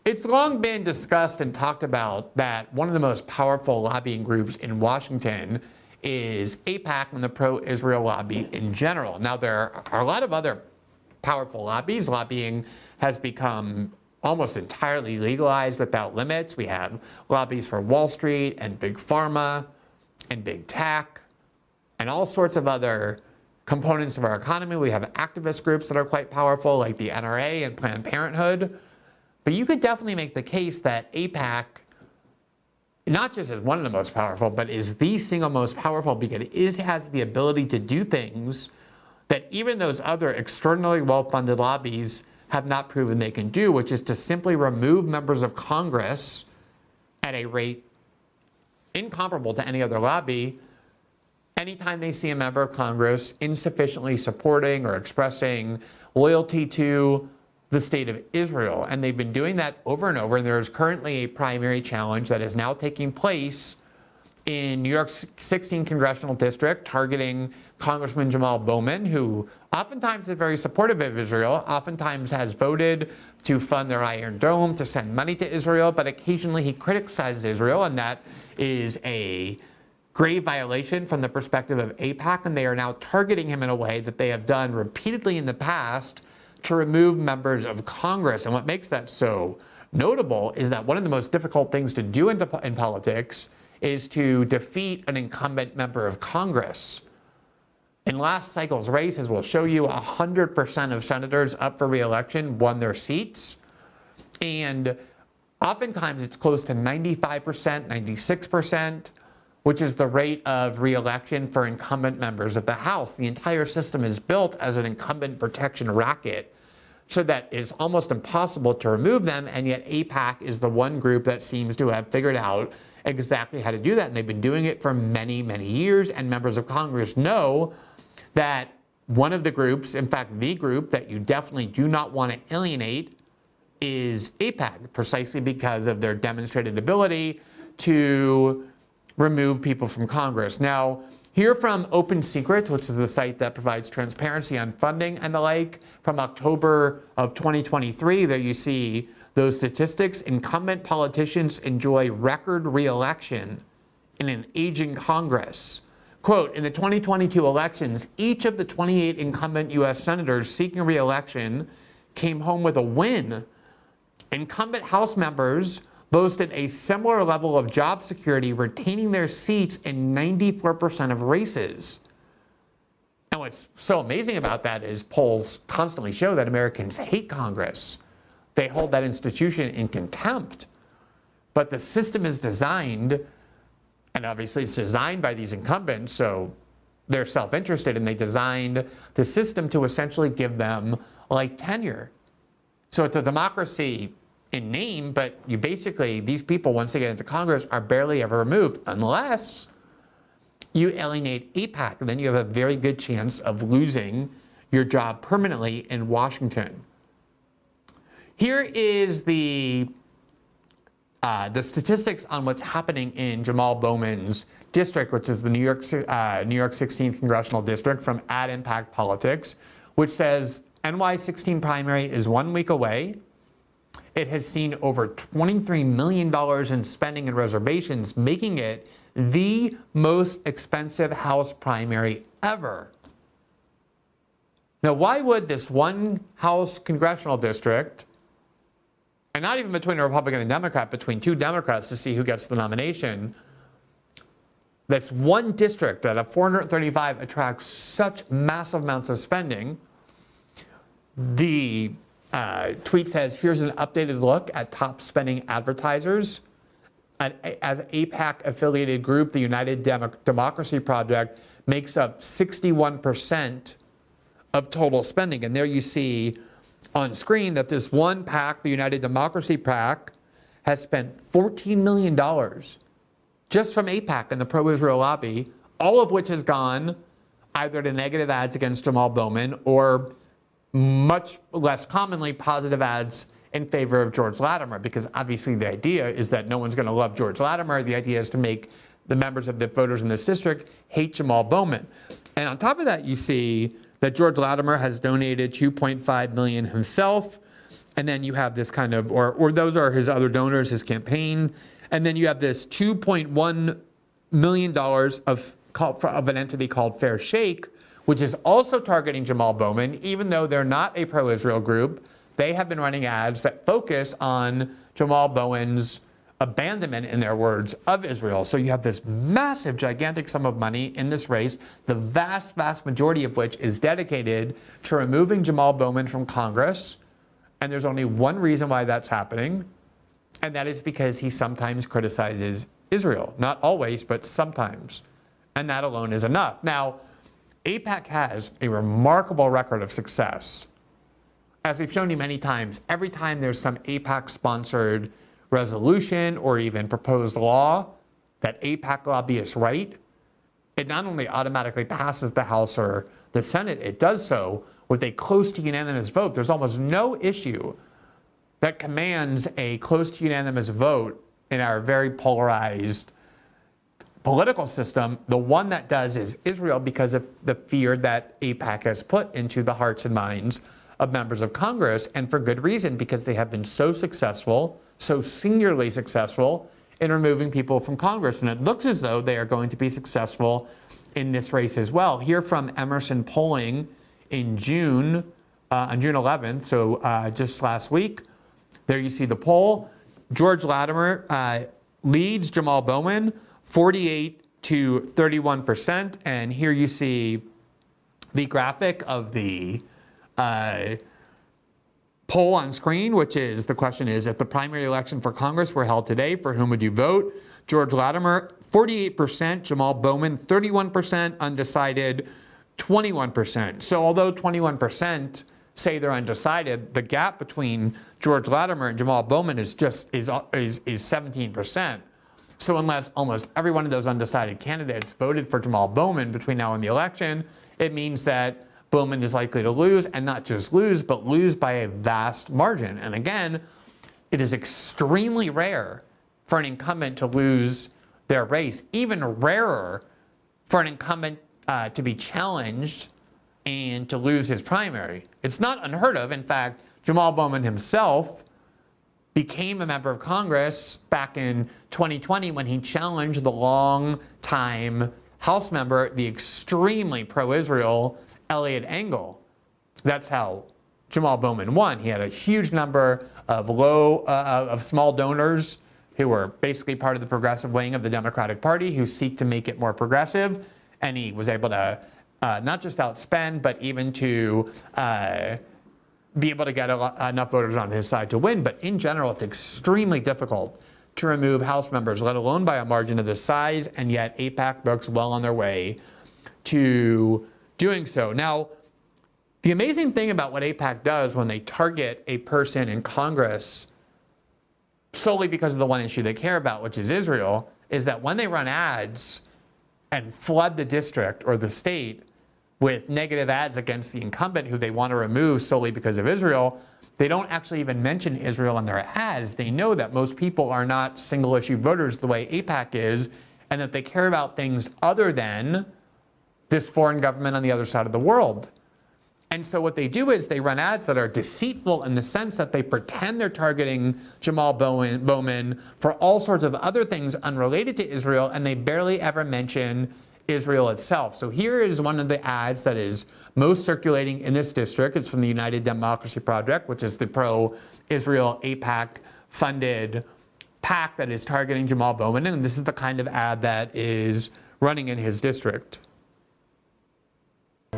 It's long been discussed and talked about that one of the most powerful lobbying groups in Washington is AIPAC and the pro-Israel lobby in general. Now, there are a lot of other powerful lobbies. Lobbying has become almost entirely legalized without limits. We have lobbies for Wall Street and big pharma and big tech and all sorts of other components of our economy. We have activist groups that are quite powerful, like the NRA and Planned Parenthood. But you could definitely make the case that AIPAC not just is one of the most powerful, but is the single most powerful because it has the ability to do things that even those other extraordinarily well-funded lobbies have not proven they can do, which is to simply remove members of Congress at a rate incomparable to any other lobby anytime they see a member of Congress insufficiently supporting or expressing loyalty to the state of Israel. And they've been doing that over and over. And there is currently a primary challenge that is now taking place in New York's 16th congressional district, targeting Congressman Jamal Bowman, who oftentimes is very supportive of Israel, oftentimes has voted to fund their Iron Dome, to send money to Israel, but occasionally he criticizes Israel, and that is a grave violation from the perspective of AIPAC, and they are now targeting him in a way that they have done repeatedly in the past to remove members of Congress. And what makes that so notable is that one of the most difficult things to do in politics is to defeat an incumbent member of Congress. In last cycle's races, we'll show you 100% of senators up for re-election won their seats. And oftentimes it's close to 95%, 96%, which is the rate of re-election for incumbent members of the House. The entire system is built as an incumbent protection racket so that it's almost impossible to remove them, and yet AIPAC is the one group that seems to have figured out exactly how to do that, and they've been doing it for many, many years, and members of Congress know that one of the groups, in fact, the group that you definitely do not want to alienate is AIPAC, precisely because of their demonstrated ability to remove people from Congress. Now, here from Open Secrets, which is the site that provides transparency on funding and the like, from October of 2023, there you see those statistics. Incumbent politicians enjoy record re-election in an aging Congress. Quote, in the 2022 elections, each of the 28 incumbent U.S. senators seeking re-election came home with a win. Incumbent House members boasted a similar level of job security, retaining their seats in 94% of races. And what's so amazing about that is polls constantly show that Americans hate Congress. They hold that institution in contempt. But the system is designed, and obviously it's designed by these incumbents, so they're self-interested, and they designed the system to essentially give them like tenure. So it's a democracy in name, but you basically, these people, once they get into Congress, are barely ever removed unless you alienate AIPAC, and then you have a very good chance of losing your job permanently in Washington. Here is the statistics on what's happening in Jamal Bowman's district, which is the New York 16th congressional district, from Ad Impact Politics, which says NY16 primary is 1 week away. It has seen over $23 million in spending and reservations, making it the most expensive House primary ever. Now, why would this one House congressional district, and not even between a Republican and Democrat, between two Democrats to see who gets the nomination, this one district out of 435 attracts such massive amounts of spending? The tweet says, here's an updated look at top spending advertisers. As an AIPAC-affiliated group, the United Democracy Project makes up 61% of total spending. And there you see on screen that this one PAC, the United Democracy PAC, has spent $14 million just from AIPAC and the pro-Israel lobby, all of which has gone either to negative ads against Jamal Bowman or much less commonly positive ads in favor of George Latimer, because obviously the idea is that no one's going to love George Latimer. The idea is to make the members of the voters in this district hate Jamal Bowman. And on top of that, you see that George Latimer has donated $2.5 million himself, And then you have this kind of, or those are his other donors, his campaign. And then you have this $2.1 million of an entity called Fair Shake, which is also targeting Jamal Bowman, even though they're not a pro-Israel group. They have been running ads that focus on Jamal Bowman's abandonment, in their words, of Israel. So you have this massive, gigantic sum of money in this race, the vast, vast majority of which is dedicated to removing Jamal Bowman from Congress. And there's only one reason why that's happening, and that is because he sometimes criticizes Israel. Not always, but sometimes. And that alone is enough. Now, AIPAC has a remarkable record of success. As we've shown you many times, every time there's some AIPAC-sponsored resolution or even proposed law that AIPAC lobbyists write, it not only automatically passes the House or the Senate, it does so with a close to unanimous vote. There's almost no issue that commands a close to unanimous vote in our very polarized political system. The one that does is Israel, because of the fear that AIPAC has put into the hearts and minds of members of Congress, and for good reason, because they have been so successful, so singularly successful in removing people from Congress. And it looks as though they are going to be successful in this race as well. Here from Emerson polling in June, on June 11th, so just last week, there you see the poll. George Latimer leads Jamal Bowman 48 to 31%. And here you see the graphic of the poll on screen, which is, the question is, if the primary election for Congress were held today, for whom would you vote? George Latimer, 48%, Jamal Bowman, 31%, undecided, 21%. So although 21% say they're undecided, the gap between George Latimer and Jamal Bowman is 17%. So unless almost every one of those undecided candidates voted for Jamal Bowman between now and the election, it means that Bowman is likely to lose, and not just lose, but lose by a vast margin. And again, it is extremely rare for an incumbent to lose their race, even rarer for an incumbent to be challenged and to lose his primary. It's not unheard of. In fact, Jamal Bowman himself became a member of Congress back in 2020 when he challenged the long-time House member, the extremely pro-Israel Eliot Engel. That's how Jamal Bowman won. He had a huge number of small donors who were basically part of the progressive wing of the Democratic Party who seek to make it more progressive. And he was able to not just outspend, but even to be able to get enough voters on his side to win. But in general, it's extremely difficult to remove House members, let alone by a margin of this size. And yet AIPAC looks well on their way to doing so. Now, the amazing thing about what AIPAC does when they target a person in Congress solely because of the one issue they care about, which is Israel, is that when they run ads and flood the district or the state with negative ads against the incumbent who they want to remove solely because of Israel, they don't actually even mention Israel in their ads. They know that most people are not single-issue voters the way AIPAC is, and that they care about things other than this foreign government on the other side of the world. And so what they do is they run ads that are deceitful in the sense that they pretend they're targeting Jamal Bowman for all sorts of other things unrelated to Israel, and they barely ever mention Israel itself. So here is one of the ads that is most circulating in this district. It's from the United Democracy Project, which is the pro-Israel AIPAC-funded PAC that is targeting Jamal Bowman, and this is the kind of ad that is running in his district.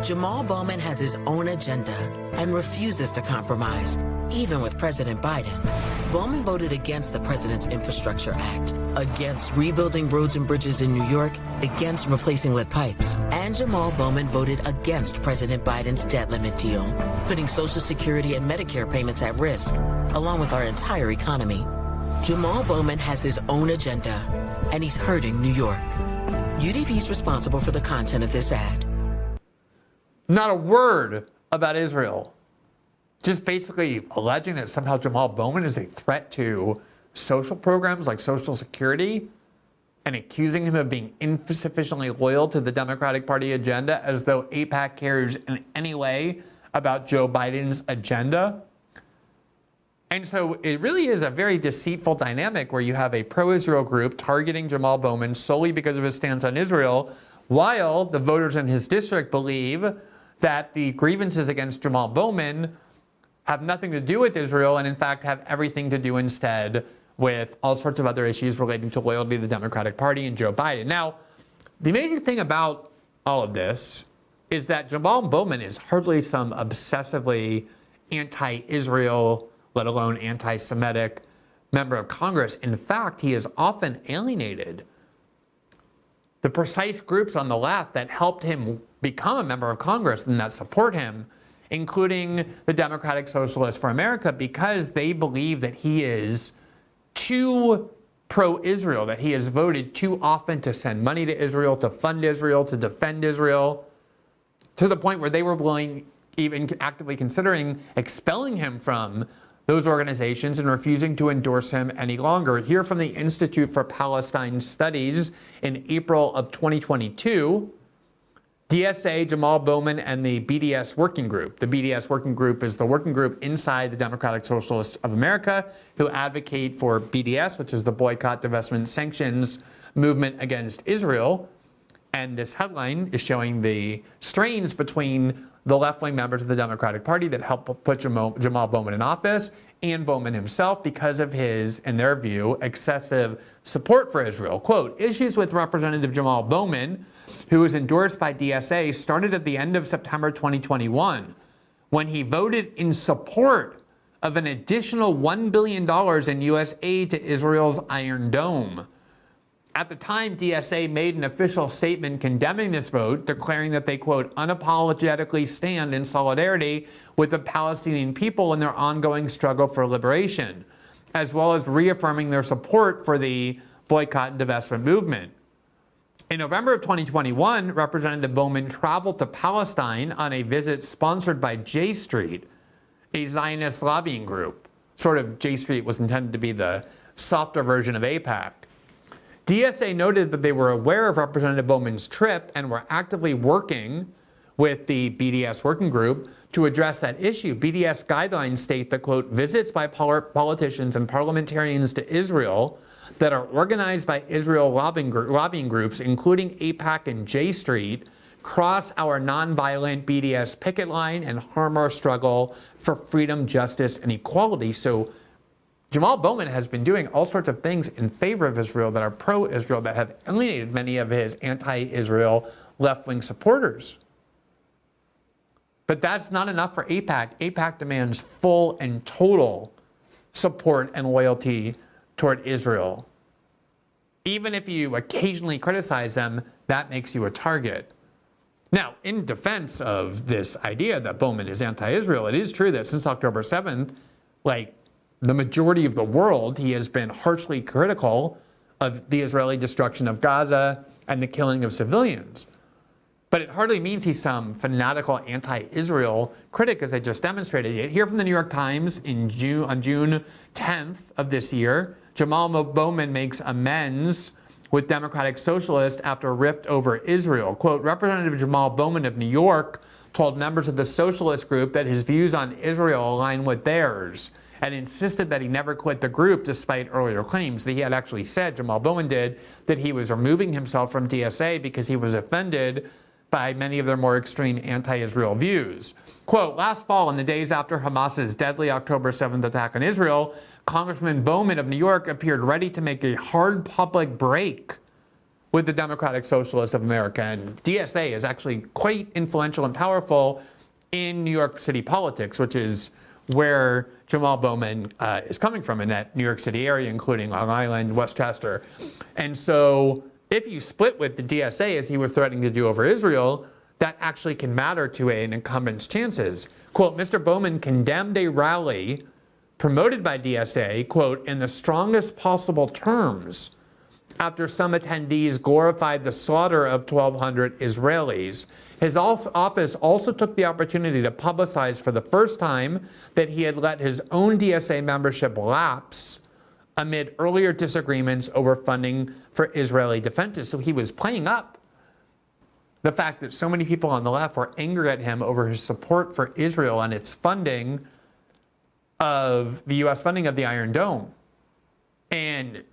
Jamal Bowman has his own agenda and refuses to compromise, even with President Biden. Bowman voted against the President's Infrastructure Act, against rebuilding roads and bridges in New York, against replacing lead pipes. And Jamal Bowman voted against President Biden's debt limit deal, putting Social Security and Medicare payments at risk, along with our entire economy. Jamal Bowman has his own agenda, and he's hurting New York. UDP is responsible for the content of this ad. Not a word about Israel. Just basically alleging that somehow Jamal Bowman is a threat to social programs like Social Security, and accusing him of being insufficiently loyal to the Democratic Party agenda, as though AIPAC cares in any way about Joe Biden's agenda. And so it really is a very deceitful dynamic where you have a pro-Israel group targeting Jamal Bowman solely because of his stance on Israel, while the voters in his district believe that the grievances against Jamal Bowman have nothing to do with Israel and in fact have everything to do instead with all sorts of other issues relating to loyalty to the Democratic Party and Joe Biden. Now, the amazing thing about all of this is that Jamal Bowman is hardly some obsessively anti-Israel, let alone anti-Semitic member of Congress. In fact, he has often alienated the precise groups on the left that helped him become a member of Congress and that support him, including the Democratic Socialists for America, because they believe that he is too pro-Israel, that he has voted too often to send money to Israel, to fund Israel, to defend Israel, to the point where they were willing, even actively considering expelling him from those organizations and refusing to endorse him any longer. Here from the Institute for Palestine Studies in April of 2022, DSA, Jamal Bowman, and the BDS Working Group. The BDS Working Group is the working group inside the Democratic Socialists of America who advocate for BDS, which is the Boycott, Divestment, Sanctions movement against Israel. And this headline is showing the strains between the left-wing members of the Democratic Party that helped put Jamal Bowman in office and Bowman himself because of his, in their view, excessive support for Israel. Quote, issues with Representative Jamal Bowman, who was endorsed by DSA, started at the end of September 2021 when he voted in support of an additional $1 billion in U.S. aid to Israel's Iron Dome. At the time, DSA made an official statement condemning this vote, declaring that they, quote, unapologetically stand in solidarity with the Palestinian people in their ongoing struggle for liberation, as well as reaffirming their support for the boycott and divestment movement. In November of 2021, Representative Bowman traveled to Palestine on a visit sponsored by J Street, a Zionist lobbying group. Sort of J Street was intended to be the softer version of AIPAC. DSA noted that they were aware of Representative Bowman's trip and were actively working with the BDS working group to address that issue. BDS guidelines state that, quote, visits by politicians and parliamentarians to Israel that are organized by Israel lobbying groups, including AIPAC and J Street, cross our nonviolent BDS picket line and harm our struggle for freedom, justice, and equality. So Jamal Bowman has been doing all sorts of things in favor of Israel that are pro-Israel that have alienated many of his anti-Israel left-wing supporters. But that's not enough for AIPAC. AIPAC demands full and total support and loyalty toward Israel. Even if you occasionally criticize them, that makes you a target. Now, in defense of this idea that Bowman is anti-Israel, it is true that since October 7th, like the majority of the world, he has been harshly critical of the Israeli destruction of Gaza and the killing of civilians. But it hardly means he's some fanatical anti-Israel critic, as I just demonstrated. Here from the New York Times on June 10th of this year, Jamal Bowman makes amends with Democratic Socialists after a rift over Israel. Quote, Representative Jamal Bowman of New York told members of the socialist group that his views on Israel align with theirs and insisted that he never quit the group despite earlier claims. That he had actually said, Jamal Bowman did, that he was removing himself from DSA because he was offended by many of their more extreme anti-Israel views. Quote, last fall, in the days after Hamas's deadly October 7th attack on Israel, Congressman Bowman of New York appeared ready to make a hard public break with the Democratic Socialists of America. And DSA is actually quite influential and powerful in New York City politics, which is where Jamal Bowman is coming from in that New York City area, including Long Island, Westchester. And so if you split with the DSA, as he was threatening to do over Israel, that actually can matter to an incumbent's chances. Quote, Mr. Bowman condemned a rally promoted by DSA, quote, in the strongest possible terms after some attendees glorified the slaughter of 1,200 Israelis. His office also took the opportunity to publicize for the first time that he had let his own DSA membership lapse amid earlier disagreements over funding for Israeli defenses. So he was playing up the fact that so many people on the left were angry at him over his support for Israel and its funding of the U.S. funding of the Iron Dome. And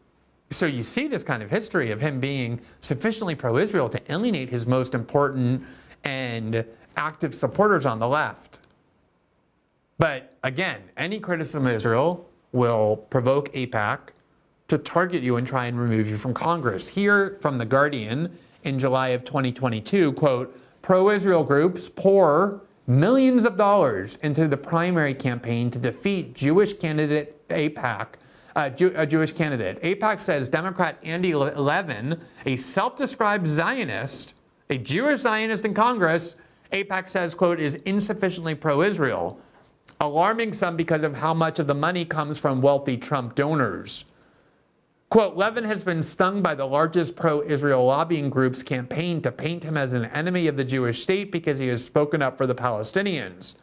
so you see this kind of history of him being sufficiently pro-Israel to alienate his most important and active supporters on the left. But again, any criticism of Israel will provoke AIPAC to target you and try and remove you from Congress. Here from The Guardian in July of 2022, quote, pro-Israel groups pour millions of dollars into the primary campaign to defeat Jewish candidate AIPAC, a Jewish candidate. AIPAC says Democrat Andy Levin, a self-described Zionist, a Jewish Zionist in Congress, AIPAC says, quote, is insufficiently pro-Israel, alarming some because of how much of the money comes from wealthy Trump donors. Quote, Levin has been stung by the largest pro-Israel lobbying group's campaign to paint him as an enemy of the Jewish state because he has spoken up for the Palestinians.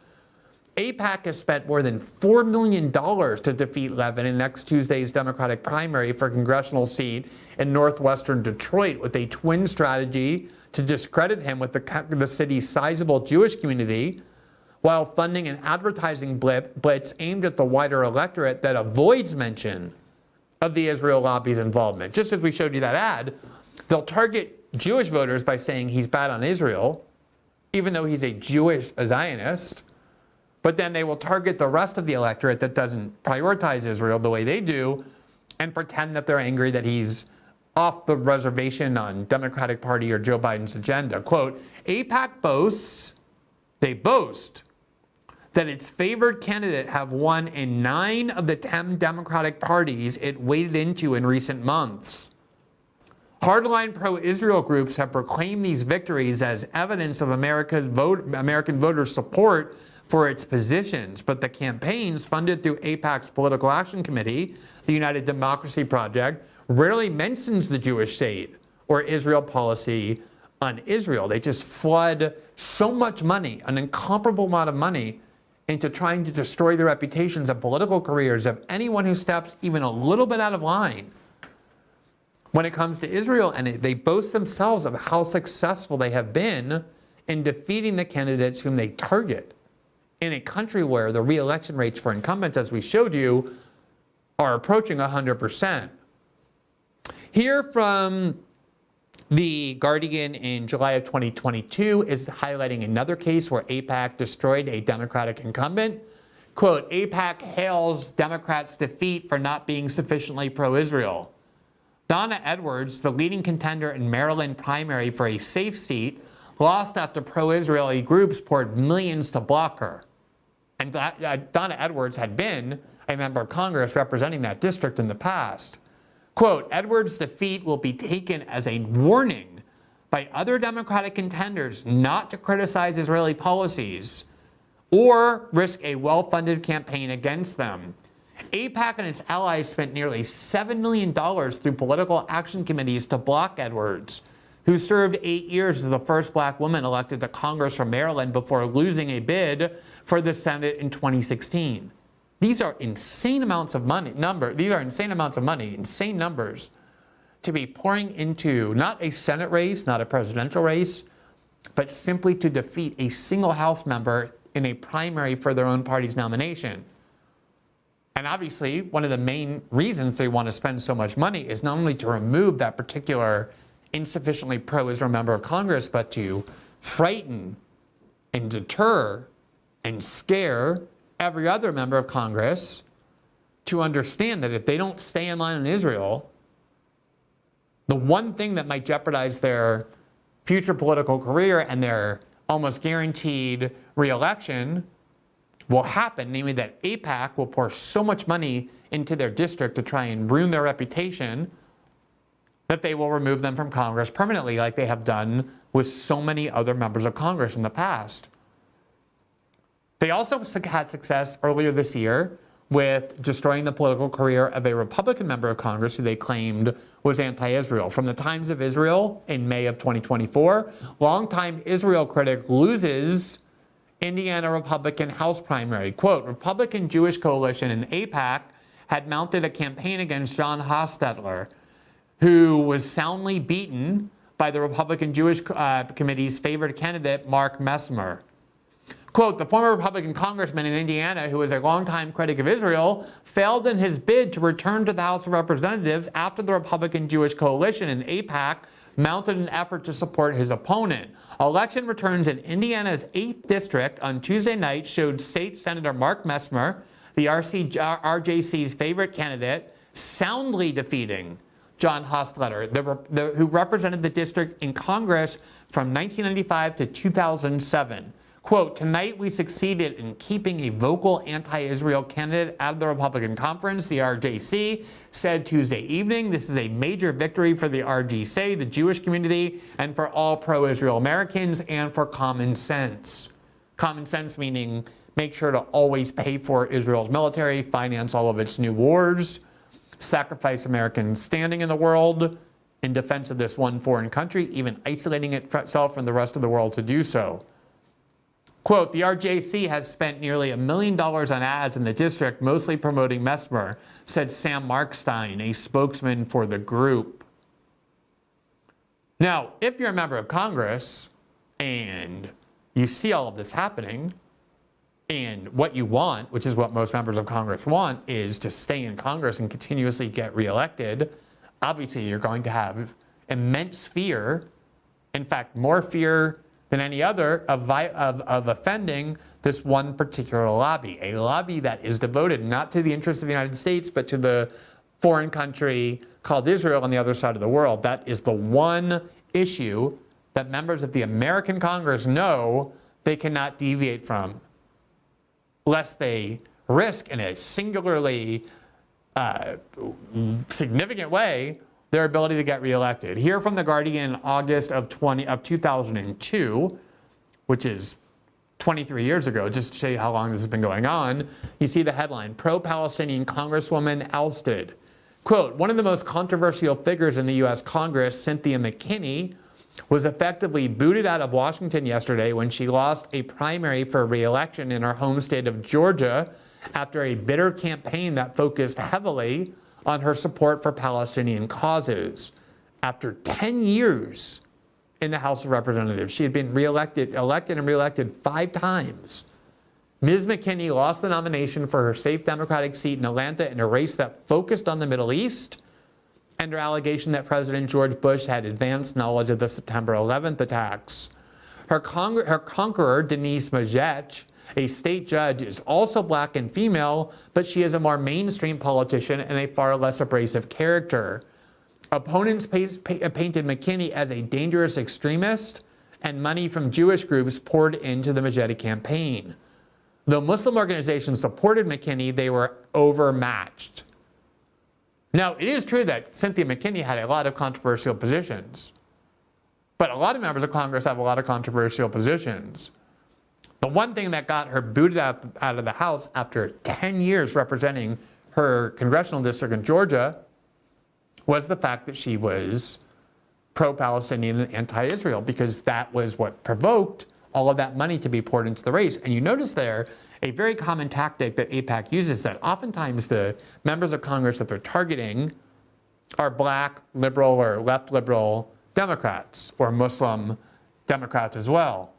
AIPAC has spent more than $4 million to defeat Levin in next Tuesday's Democratic primary for a congressional seat in northwestern Detroit, with a twin strategy to discredit him with the city's sizable Jewish community, while funding an advertising blitz aimed at the wider electorate that avoids mention of the Israel lobby's involvement. Just as we showed you that ad, they'll target Jewish voters by saying he's bad on Israel, even though he's a Zionist. But then they will target the rest of the electorate that doesn't prioritize Israel the way they do and pretend that they're angry that he's off the reservation on Democratic Party or Joe Biden's agenda. Quote, AIPAC boasts that its favored candidate have won in 9 of the 10 Democratic parties it waded into in recent months. Hardline pro-Israel groups have proclaimed these victories as evidence of American voters' support for its positions, but the campaigns funded through AIPAC's Political Action Committee, the United Democracy Project, rarely mentions the Jewish state or Israel policy on Israel. They just flood so much money, an incomparable amount of money, into trying to destroy the reputations and political careers of anyone who steps even a little bit out of line when it comes to Israel. And they boast themselves of how successful they have been in defeating the candidates whom they target in a country where the reelection rates for incumbents, as we showed you, are approaching 100%. Here from The Guardian in July of 2022 is highlighting another case where AIPAC destroyed a Democratic incumbent. Quote, AIPAC hails Democrats' defeat for not being sufficiently pro-Israel. Donna Edwards, the leading contender in Maryland primary for a safe seat, lost after pro-Israeli groups poured millions to block her. And Donna Edwards had been a member of Congress representing that district in the past. Quote, Edwards' defeat will be taken as a warning by other Democratic contenders not to criticize Israeli policies or risk a well-funded campaign against them. AIPAC and its allies spent nearly $7 million through political action committees to block Edwards, who served 8 years as the first black woman elected to Congress from Maryland before losing a bid for the Senate in 2016. These are insane amounts of money, insane numbers to be pouring into not a Senate race, not a presidential race, but simply to defeat a single House member in a primary for their own party's nomination. And obviously, one of the main reasons they want to spend so much money is not only to remove that particular insufficiently pro-Israel member of Congress, but to frighten and deter and scare every other member of Congress to understand that if they don't stay in line on Israel, the one thing that might jeopardize their future political career and their almost guaranteed reelection will happen, namely that AIPAC will pour so much money into their district to try and ruin their reputation that they will remove them from Congress permanently, like they have done with so many other members of Congress in the past. They also had success earlier this year with destroying the political career of a Republican member of Congress who they claimed was anti-Israel. From the Times of Israel in May of 2024, longtime Israel critic loses Indiana Republican House primary. Quote, Republican Jewish Coalition and AIPAC had mounted a campaign against John Hostetler, who was soundly beaten by the Republican Jewish Committee's favored candidate, Mark Messmer. Quote, the former Republican congressman in Indiana, who is a longtime critic of Israel, failed in his bid to return to the House of Representatives after the Republican Jewish coalition in AIPAC mounted an effort to support his opponent. Election returns in Indiana's 8th district on Tuesday night showed State Senator Mark Messmer, the RJC's favorite candidate, soundly defeating John Hostetler, who represented the district in Congress from 1995 to 2007. Quote, tonight we succeeded in keeping a vocal anti-Israel candidate out of the Republican conference, the RJC said Tuesday evening. This is a major victory for the RJC, the Jewish community, and for all pro-Israel Americans, and for common sense. Common sense meaning make sure to always pay for Israel's military, finance all of its new wars, sacrifice American standing in the world in defense of this one foreign country, even isolating itself from the rest of the world to do so. Quote, the RJC has spent nearly $1 million on ads in the district, mostly promoting Messmer, said Sam Markstein, a spokesman for the group. Now, if you're a member of Congress and you see all of this happening, and what you want, which is what most members of Congress want, is to stay in Congress and continuously get reelected, obviously you're going to have immense fear, in fact, more fear than any other, of offending this one particular lobby, a lobby that is devoted not to the interests of the United States, but to the foreign country called Israel on the other side of the world. That is the one issue that members of the American Congress know they cannot deviate from, lest they risk in a singularly significant way their ability to get reelected. Here from The Guardian in August of 2002, which is 23 years ago, just to show you how long this has been going on, you see the headline, pro-Palestinian Congresswoman ousted. Quote, one of the most controversial figures in the U.S. Congress, Cynthia McKinney, was effectively booted out of Washington yesterday when she lost a primary for re-election in her home state of Georgia after a bitter campaign that focused heavily on her support for Palestinian causes. After 10 years in the House of Representatives, she had been elected and reelected 5 times. Ms. McKinney lost the nomination for her safe Democratic seat in Atlanta in a race that focused on the Middle East, and her allegation that President George Bush had advanced knowledge of the September 11th attacks. Her conqueror, Denise Majech, a state judge, is also black and female, but she is a more mainstream politician and a far less abrasive character. Opponents painted McKinney as a dangerous extremist, and money from Jewish groups poured into the Majech campaign. Though Muslim organizations supported McKinney, they were overmatched. Now, it is true that Cynthia McKinney had a lot of controversial positions, but a lot of members of Congress have a lot of controversial positions. The one thing that got her booted out of the House after 10 years representing her congressional district in Georgia was the fact that she was pro-Palestinian and anti-Israel, because that was what provoked all of that money to be poured into the race. And you notice there a very common tactic that AIPAC uses, that oftentimes the members of Congress that they're targeting are black, liberal, or left liberal Democrats, or Muslim Democrats as well.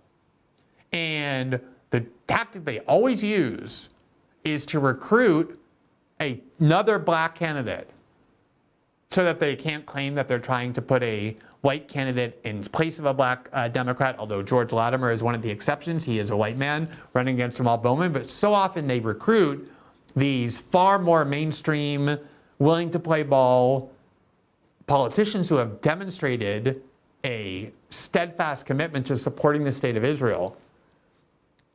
And the tactic they always use is to recruit another black candidate so that they can't claim that they're trying to put a white candidate in place of a black Democrat, although George Latimer is one of the exceptions. He is a white man running against Jamal Bowman. But so often they recruit these far more mainstream, willing to play ball politicians who have demonstrated a steadfast commitment to supporting the state of Israel.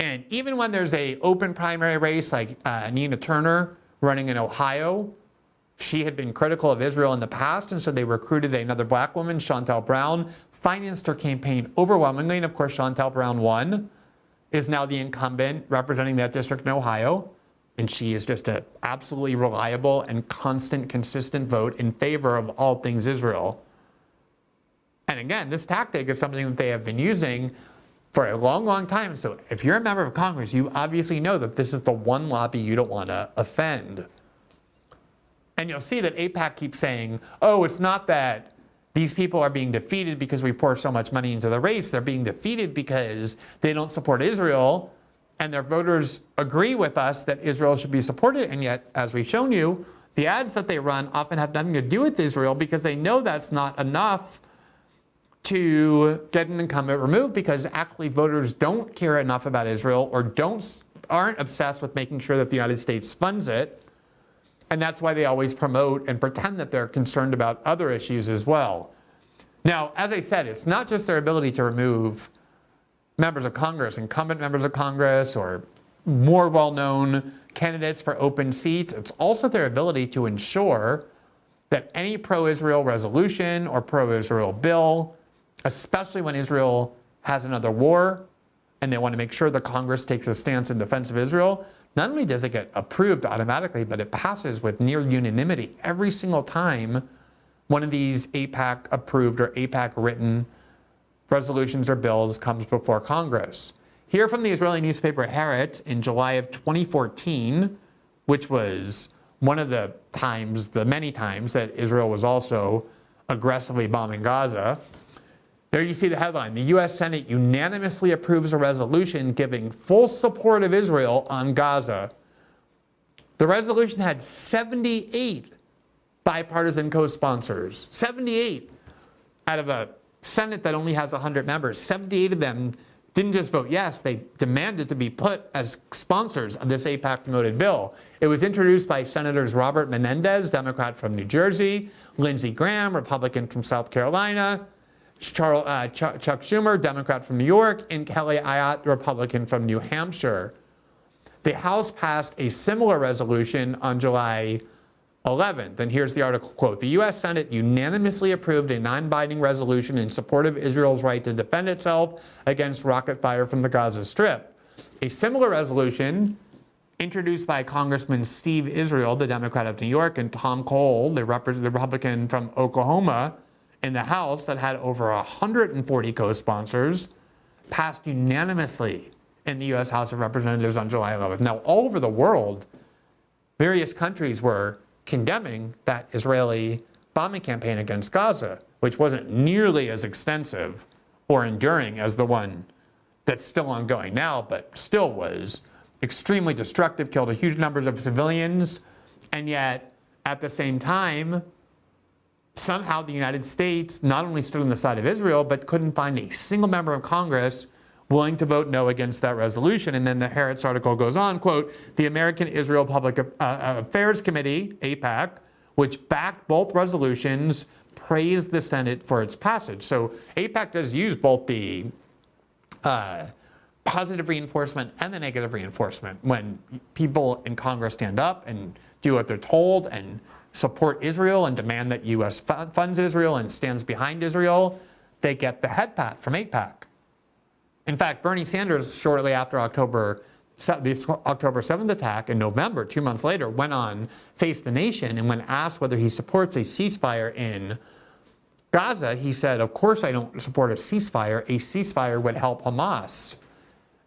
And even when there's an open primary race like Nina Turner running in Ohio, she had been critical of Israel in the past, and so they recruited another black woman, Shontel Brown, financed her campaign overwhelmingly, and of course Shontel Brown won, is now the incumbent representing that district in Ohio, and she is just an absolutely reliable and constant, consistent vote in favor of all things Israel. And again, this tactic is something that they have been using for a long, long time. So if you're a member of Congress, you obviously know that this is the one lobby you don't want to offend. And you'll see that AIPAC keeps saying, oh, it's not that these people are being defeated because we pour so much money into the race. They're being defeated because they don't support Israel and their voters agree with us that Israel should be supported. And yet, as we've shown you, the ads that they run often have nothing to do with Israel because they know that's not enough to get an incumbent removed, because actually voters don't care enough about Israel or aren't obsessed with making sure that the United States funds it. And that's why they always promote and pretend that they're concerned about other issues as well. Now, as I said, it's not just their ability to remove members of Congress, incumbent members of Congress, or more well-known candidates for open seats. It's also their ability to ensure that any pro-Israel resolution or pro-Israel bill, especially when Israel has another war and they want to make sure the Congress takes a stance in defense of Israel, not only does it get approved automatically, but it passes with near unanimity every single time one of these AIPAC approved or AIPAC written resolutions or bills comes before Congress. Here from the Israeli newspaper Haaretz in July of 2014, which was one of the many times that Israel was also aggressively bombing Gaza. There you see the headline: the U.S. Senate unanimously approves a resolution giving full support of Israel on Gaza. The resolution had 78 bipartisan co-sponsors. 78 out of a Senate that only has 100 members. 78 of them didn't just vote yes, they demanded to be put as sponsors of this AIPAC-promoted bill. It was introduced by Senators Robert Menendez, Democrat from New Jersey, Lindsey Graham, Republican from South Carolina, Chuck Schumer, Democrat from New York, and Kelly Ayotte, Republican from New Hampshire. The House passed a similar resolution on July 11th, and here's the article quote: the U.S. Senate unanimously approved a non-binding resolution in support of Israel's right to defend itself against rocket fire from the Gaza Strip. A similar resolution introduced by Congressman Steve Israel, the Democrat of New York, and Tom Cole, the Republican from Oklahoma, in the House that had over 140 co-sponsors, passed unanimously in the U.S. House of Representatives on July 11th. Now, all over the world, various countries were condemning that Israeli bombing campaign against Gaza, which wasn't nearly as extensive or enduring as the one that's still ongoing now, but still was extremely destructive, killed a huge numbers of civilians, and yet at the same time, somehow the United States not only stood on the side of Israel, but couldn't find a single member of Congress willing to vote no against that resolution. And then the Haaretz article goes on, quote, the American Israel Public Affairs Committee, AIPAC, which backed both resolutions, praised the Senate for its passage. So AIPAC does use both the positive reinforcement and the negative reinforcement. When people in Congress stand up and do what they're told and support Israel and demand that U.S. funds Israel and stands behind Israel, they get the head pat from AIPAC. In fact, Bernie Sanders, shortly after the October 7th attack in November, 2 months later, went on Face the Nation, and when asked whether he supports a ceasefire in Gaza, he said, of course I don't support a ceasefire. A ceasefire would help Hamas.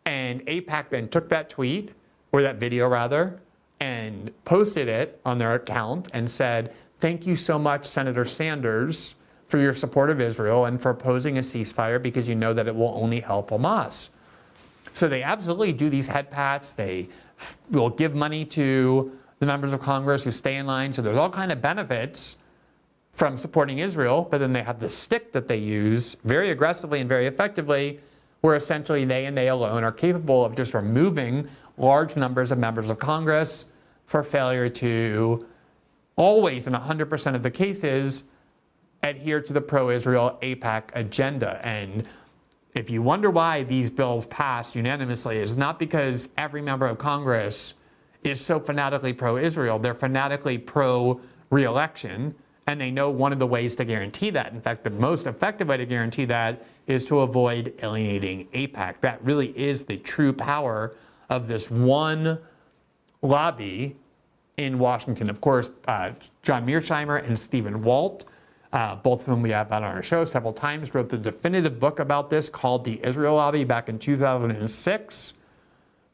And AIPAC then took that tweet, or that video rather, and posted it on their account and said, thank you so much, Senator Sanders, for your support of Israel and for opposing a ceasefire, because you know that it will only help Hamas. So they absolutely do these head pats. They will give money to the members of Congress who stay in line. So there's all kind of benefits from supporting Israel, but then they have the stick that they use very aggressively and very effectively, where essentially they and they alone are capable of just removing large numbers of members of Congress for failure to always, in 100% of the cases, adhere to the pro-Israel AIPAC agenda. And if you wonder why these bills passed unanimously, it's not because every member of Congress is so fanatically pro-Israel. They're fanatically pro-reelection, and they know one of the ways to guarantee that. In fact, the most effective way to guarantee that is to avoid alienating AIPAC. That really is the true power of this one lobby in Washington. Of course, John Mearsheimer and Stephen Walt, both of whom we have on our show several times, wrote the definitive book about this called The Israel Lobby back in 2006.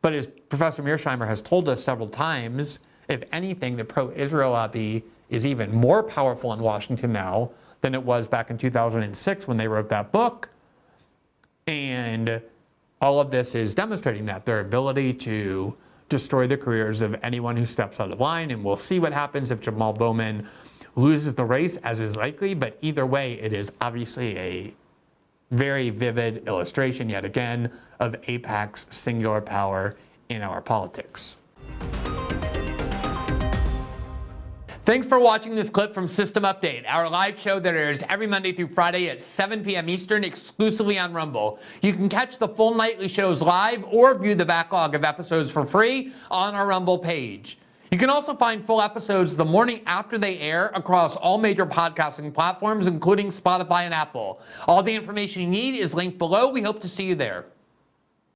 But as Professor Mearsheimer has told us several times, if anything, the pro-Israel lobby is even more powerful in Washington now than it was back in 2006 when they wrote that book. And all of this is demonstrating that their ability to destroy the careers of anyone who steps out of line. And we'll see what happens if Jamal Bowman loses the race, as is likely. But either way, it is obviously a very vivid illustration, yet again, of AIPAC's singular power in our politics. Thanks for watching this clip from System Update, our live show that airs every Monday through Friday at 7 p.m. Eastern, exclusively on Rumble. You can catch the full nightly shows live or view the backlog of episodes for free on our Rumble page. You can also find full episodes the morning after they air across all major podcasting platforms, including Spotify and Apple. All the information you need is linked below. We hope to see you there.